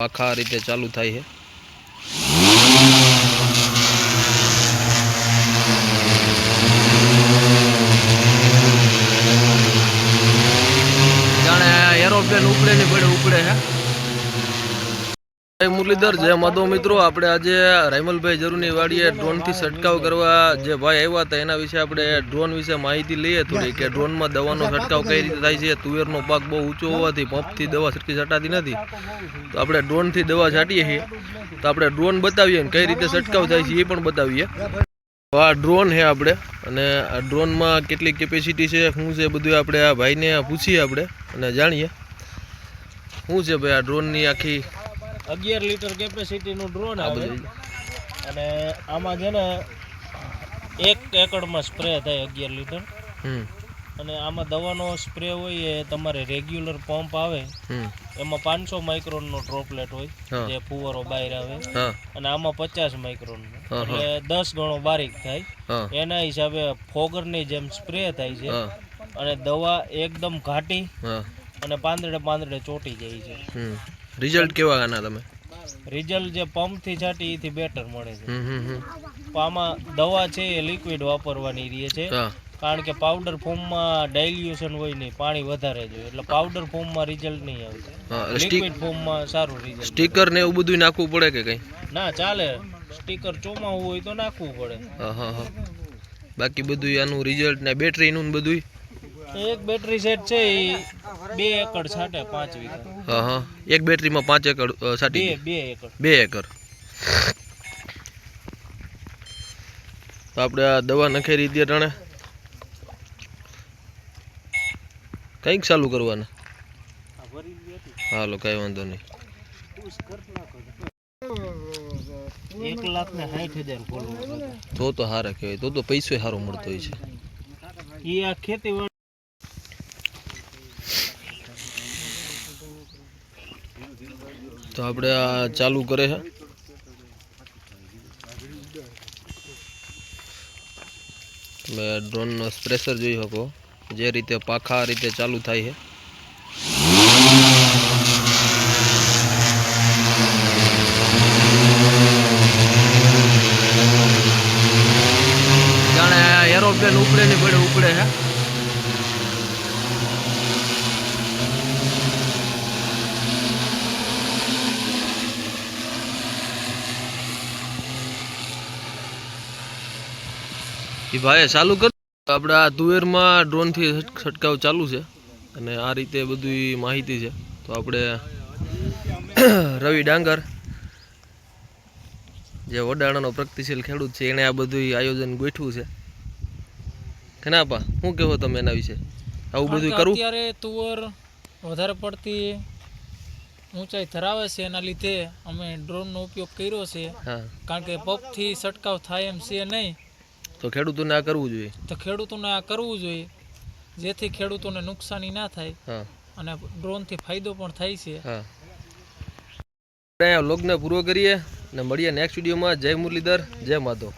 આખા રીતે ચાલુ થાય છે। જાણે એરોપ્લેન ઉપડે ની પડે ઉપડે છે। જય મુરલીધર, જય માધવ મિત્રો। આપણે આજે રાયમલભાઈ જરૂરની વાડીએ ડ્રોનથી છંટકાવ કરવા જે ભાઈ આવ્યા હતા એના વિશે આપણે ડ્રોન વિશે માહિતી લઈએ થોડી, કે ડ્રોનમાં દવાનો છંટકાવ કઈ રીતે થાય છે। તુવેરનો પાક બહુ ઊંચો હોવાથી પંપથી દવા છટાતી નથી, તો આપણે ડ્રોનથી દવા છાંટીએ છીએ। તો આપણે ડ્રોન બતાવીએ ને કઈ રીતે છંટકાવ થાય છે એ પણ બતાવીએ। આ ડ્રોન છે આપણે, અને આ ડ્રોનમાં કેટલી કેપેસિટી છે, શું છે, બધું આપણે આ ભાઈને પૂછીએ આપણે અને જાણીએ શું છે ભાઈ આ ડ્રોનની આખી। 11 લીટર કેપેસિટીનું ડ્રોન આવે અને આમાં છે ને 1 એકડમાં સ્પ્રે થાય 11 લીટર। અને આમાં દવાનો સ્પ્રે હોય એ તમારે રેગ્યુલર પંપ આવે એમાં 500 માઇક્રોનનો ડ્રોપલેટ હોય જે ફુવારો બહાર આવે, અને આમાં 50 માઇક્રોનનો, એટલે 10 ગણો બારીક થાય। એના હિસાબે ફોગરની જેમ સ્પ્રે થાય છે અને દવા એકદમ ઘાટી અને પાંદડે ચોટી જાય છે। રિઝલ્ટ કેવા આના તમે? રિઝલ્ટ જે પંપથી છાંટી એથી બેટર મળે છે। આમાં દવા છે એ લિક્વિડ વાપરવાની રહે છે, કારણ કે પાવડર ફોર્મમાં ડાયલ્યુશન હોય નહીં, પાણી વધારે જોઈએ, એટલે પાવડર ફોર્મમાં રિઝલ્ટ નહીં આવે, લિક્વિડ ફોર્મમાં સારું રિઝલ્ટ। સ્ટીકર ને એવું બધું નાખવું પડે કે કઈ? ના ચાલે, સ્ટીકર ચોમાવું હોય તો નાખવું પડે। બાકી બધું આનું રિઝલ્ટ ને બેટરીનું બધું? એક બેટરી સેટ છે એ 2 એકડ છાંટે 5 વીઘા। એક બેટરીમાં 5 એકડ છાંટી? 2 એકર। તો આપણે આ દવા નખાઈ રીતે ટાણે કઈક ચાલુ કરવાના? હાલો, કઈ વાંધો નહીં। 1,60,000 ફોલોવર તો હારા કહેવાય, તો પૈસો સારો મળતો હોય છે એ આ ખેતી। તો આપણે આ ચાલુ કરે છે, તમે ડ્રોનનો પ્રેશર જોઈ શકો જે રીતે પાખા રીતે ચાલુ થાય છે। જાણે એરોપ્લેન ઉપડે ની પડે ઉપડે છે। એ ભાઈ ચાલુ કર। આપણે આ તુવેરમાં ડ્રોનથી છંટકાવ ચાલુ છે અને આ રીતે બધી માહિતી છે। તો આપણે રવિ ડાંગર જે વડાણાનો પ્રગતિશીલ ખેડૂત છે એણે આ બધું આયોજન ગોઠવ્યું છે। કેનાપા શું કહેવો તમે એના વિશે? આવું બધું કરવું? અત્યારે તુવર વધારે પડતી ઊંચાઈ ધરાવે છે, એના લીધે અમે ડ્રોનનો ઉપયોગ કર્યો છે, કારણ કે પંપથી છંટકાવ થાય એમ છે નહીં। તો ખેડૂતોને આ કરવું જોઈએ? તો ખેડૂતોને આ કરવું જોઈએ, જેથી ખેડૂતોને નુકસાની ના થાય અને ડ્રોનથી ફાયદો પણ થાય છે। વ્લોગને પૂરો કરીએ અને મળીએ નેક્સ્ટ વિડીયોમાં। જય મુરલીધર, જય માધવ।